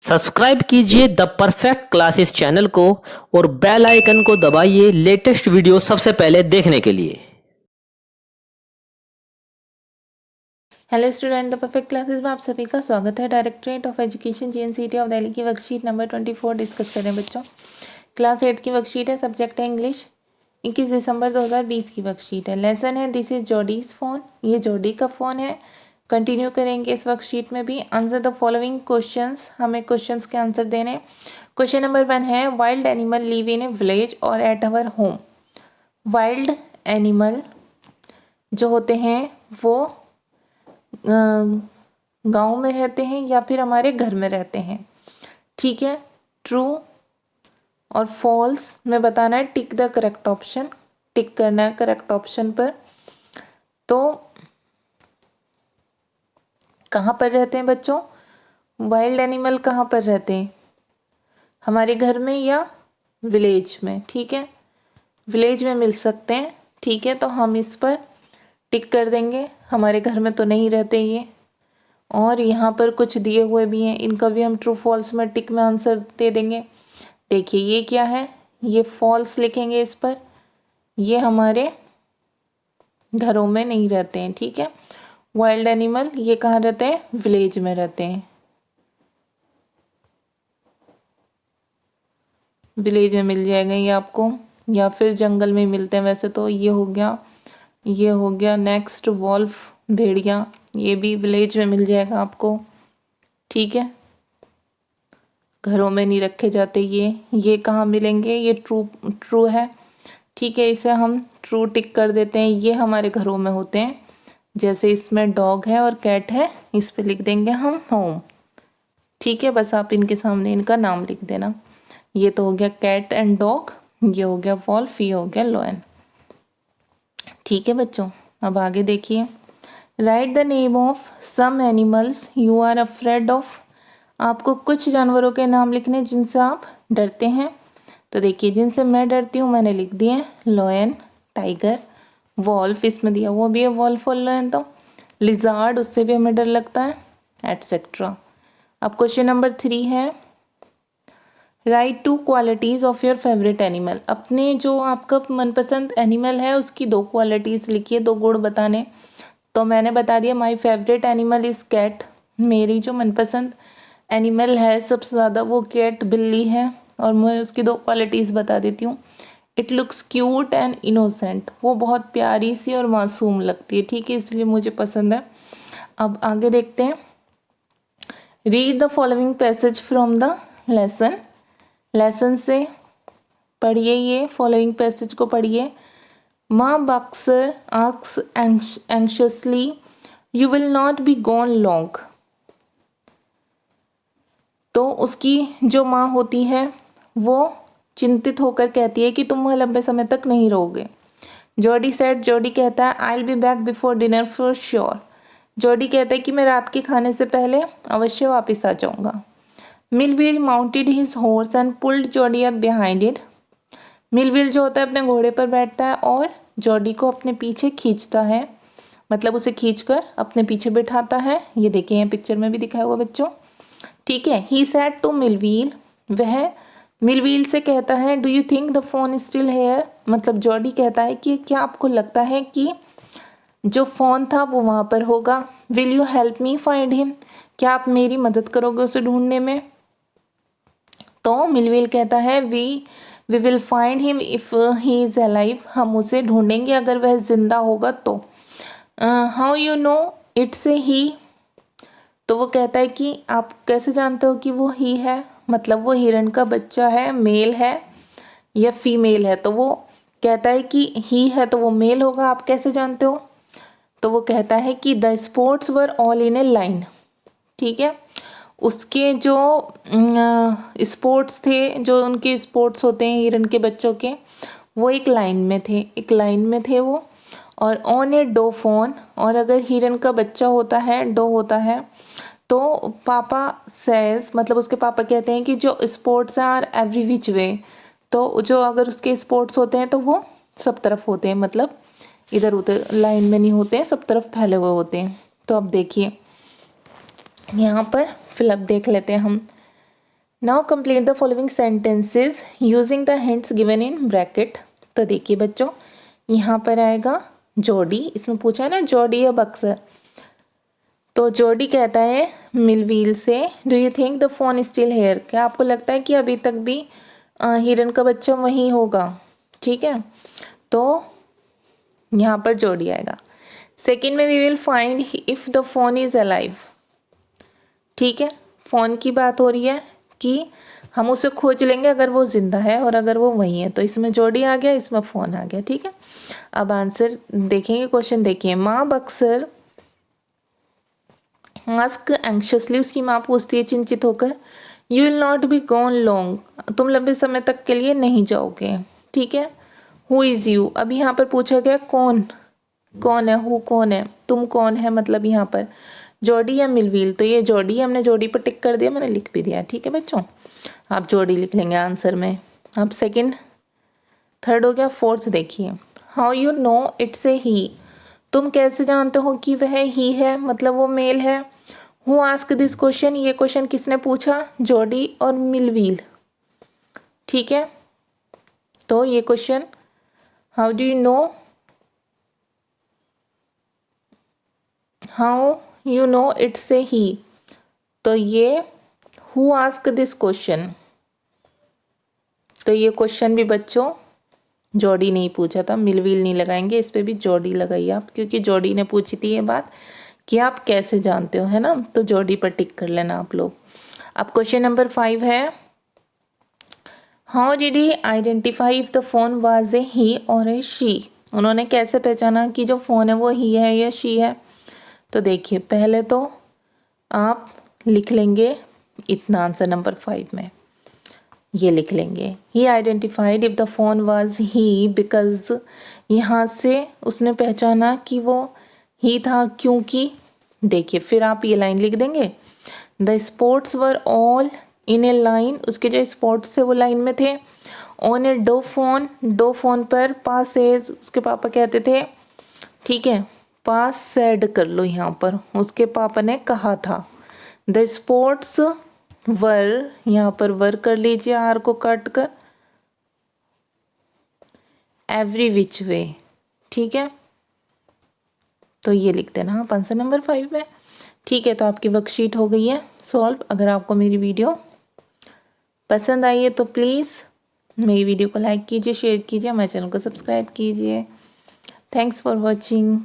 Subscribe कीजिए the perfect classes channel को और बेल आइकन को दबाइए लेटेस्ट वीडियो सबसे पहले देखने के लिए। Hello student, the perfect classes में आप सभी का स्वागत है। Directorate of education JNCT of Delhi की वर्कशीट नंबर 24 डिस्कस करें बच्चों। क्लास 8 की वर्कशीट है, सब्जेक्ट है इंग्लिश। 21 दिसंबर 2020 की वर्कशीट है। लेसन है दिस इज जॉडीज फ़ोन, ये जॉडी का फ़ोन है। कंटिन्यू करेंगे इस वर्कशीट में भी। आंसर द फॉलोइंग क्वेश्चंस, हमें क्वेश्चंस के आंसर देने। क्वेश्चन नंबर 1 है wild animal live in a village और at our home. Wild animal जो होते हैं वो गांव में रहते हैं या फिर हमारे घर में रहते हैं। ठीक है, ट्रू और फॉल्स में बताना है। टिक द करेक्ट ऑप्शन, टिक करना है करेक्ट ऑप्शन पर। तो कहाँ पर रहते हैं बच्चों? वाइल्ड एनिमल कहाँ पर रहते हैं? हमारे घर में या विलेज में? ठीक है, विलेज में मिल सकते हैं। ठीक है, तो हम इस पर टिक कर देंगे। हमारे घर में तो नहीं रहते ये। और यहाँ पर कुछ दिए हुए भी हैं, इनका भी हम ट्रू फॉल्स में टिक में आंसर दे देंगे। देखिए ये क्या है, ये फॉल्स लिखेंगे इस पर। ये हमारे घरों में नहीं रहते हैं। ठीक है, वाइल्ड एनिमल ये कहाँ रहते हैं? विलेज में रहते हैं। विलेज में मिल जाएगा ये आपको, या फिर जंगल में मिलते हैं वैसे तो। ये हो गया, ये हो गया। नेक्स्ट वॉल्फ, भेड़िया, ये भी विलेज में मिल जाएगा आपको। ठीक है, घरों में नहीं रखे जाते ये कहाँ मिलेंगे? ये ट्रू है। ठीक है, इसे हम ट्रू टिक कर देते हैं। ये हमारे घरों में होते हैं, जैसे इसमें डॉग है और कैट है, इस पे लिख देंगे हम होम। ठीक है, बस आप इनके सामने इनका नाम लिख देना। ये तो हो गया कैट एंड डॉग, ये हो गया वॉल्फ, ये हो गया लॉयन। ठीक है बच्चों, अब आगे देखिए। Write the name of some animals you are afraid of. आपको कुछ जानवरों के नाम लिखने जिनसे आप डरते हैं। तो देखिए, जिनसे मैं डरती हूँ मैंने लिख दिए, लॉयन, टाइगर, वॉल्फ, इसमें दिया वो भी है वॉल्फ और लॉयन। तो लिजार्ड, उससे भी हमें डर लगता है, एटसेट्रा। अब क्वेश्चन नंबर 3 है right 2 qualities of your favourite animal. अपने जो आपका मनपसंद एनिमल है उसकी 2 क्वालिटीज़ लिखिए, 2 गुण बताने। तो मैंने बता दिया my favourite animal is cat. मेरी जो मनपसंद एनिमल है सबसे ज़्यादा वो कैट, बिल्ली है। और मैं उसकी 2 क्वालिटीज़ बता देती हूँ। It looks cute and innocent, वो बहुत प्यारी सी और मासूम लगती है। ठीक है, इसलिए मुझे पसंद है। अब आगे देखते हैं। Read the following passage from the lesson. Lesson से पढ़िए, ये फॉलोइंग पैसेज को पढ़िए। Ma Baxter asks anxiously you will not be gone long. तो उसकी जो माँ होती है वो चिंतित होकर कहती है कि तुम वह लंबे समय तक नहीं रहोगे। जॉडी सेड, जॉडी कहता है I will be back before dinner for sure. Jordi कहता है कि मैं रात के खाने से पहले अवश्य वापस आ जाऊंगा। Millville mounted his horse and pulled Jordi up behind it. Millville जो होता है अपने घोड़े पर बैठता है और जॉडी को अपने पीछे खींचता है, मतलब उसे खींचकर अपने पीछे बिठाता है। ये देखिए यहाँ पिक्चर में भी दिखाया हुआ बच्चों। ठीक है, ही सेड टू मिलविल, वह मिलविल से कहता है do you think the phone still here. मतलब जॉडी कहता है कि क्या आपको लगता है कि जो फ़ोन था वो वहाँ पर होगा। Will you help me find him, क्या आप मेरी मदद करोगे उसे ढूंढने में। तो मिलविल कहता है we will find him if he is alive, हम उसे ढूंढेंगे अगर वह जिंदा होगा तो। How you know it's a he. तो वो कहता है कि आप कैसे जानते हो कि वो ही है, मतलब वो हिरण का बच्चा है, मेल है या फीमेल है। तो वो कहता है कि ही है तो वो मेल होगा, आप कैसे जानते हो। तो वो कहता है कि the sports were all in A line. ठीक है, उसके जो स्पोर्ट्स थे, जो उनके स्पोर्ट्स होते हैं हिरण के बच्चों के, वो एक लाइन में थे, एक लाइन में थे वो। और ऑन ए डो फोन, और अगर हिरण का बच्चा होता है, डो होता है, तो पापा सेज, मतलब उसके पापा कहते हैं कि जो स्पोर्ट्स आर एवरी विच वे। तो जो अगर उसके स्पोर्ट्स होते हैं तो वो सब तरफ होते हैं, मतलब इधर उधर लाइन में नहीं होते हैं, सब तरफ फैले हुए होते हैं। तो अब देखिए यहाँ पर फिलअप देख लेते हैं हम। Now complete the following sentences using the hints given in bracket. तो देखिए बच्चों, यहाँ पर आएगा जॉडी, इसमें पूछा है ना जॉडी या बक्सर। तो जॉडी कहता है मिलवील से, do you think the phone still here, क्या आपको लगता है कि अभी तक भी हिरन का बच्चा वहीं होगा। ठीक है, तो यहाँ पर जॉडी आएगा। सेकेंड में we will find if the phone is alive. ठीक है, फ़ोन की बात हो रही है कि हम उसे खोज लेंगे अगर वो ज़िंदा है और अगर वो वहीं है। तो इसमें जॉडी आ गया, इसमें फ़ोन आ गया। ठीक है, अब आंसर देखेंगे, क्वेश्चन देखिए। माँ बक्सर आस्क एंक्शसली, उसकी माँ पूछती है चिंतित होकर, you will not be gone long, तुम लंबे समय तक के लिए नहीं जाओगे। ठीक है, हु इज़ यू, अभी यहाँ पर पूछा गया कौन कौन है, हु कौन है, तुम कौन है, मतलब यहाँ पर जॉडी या मिलवील। तो ये जॉडी है, हमने जॉडी पर टिक कर दिया, मैंने लिख भी दिया। ठीक है बच्चों, आप जॉडी लिख लेंगे आंसर में। अब सेकंड थर्ड हो गया। फोर्थ देखिए, how you know it's a he, तुम कैसे जानते हो कि वह ही है, मतलब वो मेल है। हु आस्क दिस क्वेश्चन, ये क्वेश्चन किसने पूछा, जॉडी और मिलवील। ठीक है, तो ये question how do you know, how you know it's a he, तो ये हु आस्क दिस क्वेश्चन, तो ये क्वेश्चन भी बच्चों जॉडी नहीं पूछा था, मिलवील नहीं लगाएंगे, इस पे भी जॉडी लगाइए आप, क्योंकि जॉडी ने पूछी थी ये बात कि आप कैसे जानते हो, है ना। तो जॉडी पर टिक कर लेना आप लोग। अब क्वेश्चन नंबर 5 है, how did he identify if the phone was a he और ए शी, उन्होंने कैसे पहचाना कि जो फ़ोन है वो ही है या शी है। तो देखिए, पहले तो आप लिख लेंगे इतना आंसर नंबर 5 में, ये लिख लेंगे, ही identified if the phone was he because, यहाँ से उसने पहचाना कि वो ही था क्योंकि, देखिए फिर आप ये लाइन लिख देंगे, the sports were all in A line, उसके जो स्पोर्ट्स थे वो लाइन में थे। ऑन ए डो फोन पर, पास एज उसके पापा कहते थे। ठीक है, पास सेड कर लो यहाँ पर, उसके पापा ने कहा था। द स्पोर्ट्स वर, यहाँ पर वर कर लीजिए आर को काट कर, एवरी विच वे। ठीक है, तो ये लिख देना आप आंसर नंबर 5 में। ठीक है, तो आपकी वर्कशीट हो गई है सॉल्व। अगर आपको मेरी वीडियो पसंद आई है तो प्लीज़ मेरी वीडियो को लाइक कीजिए, शेयर कीजिए, हमारे चैनल को सब्सक्राइब कीजिए। Thanks for watching.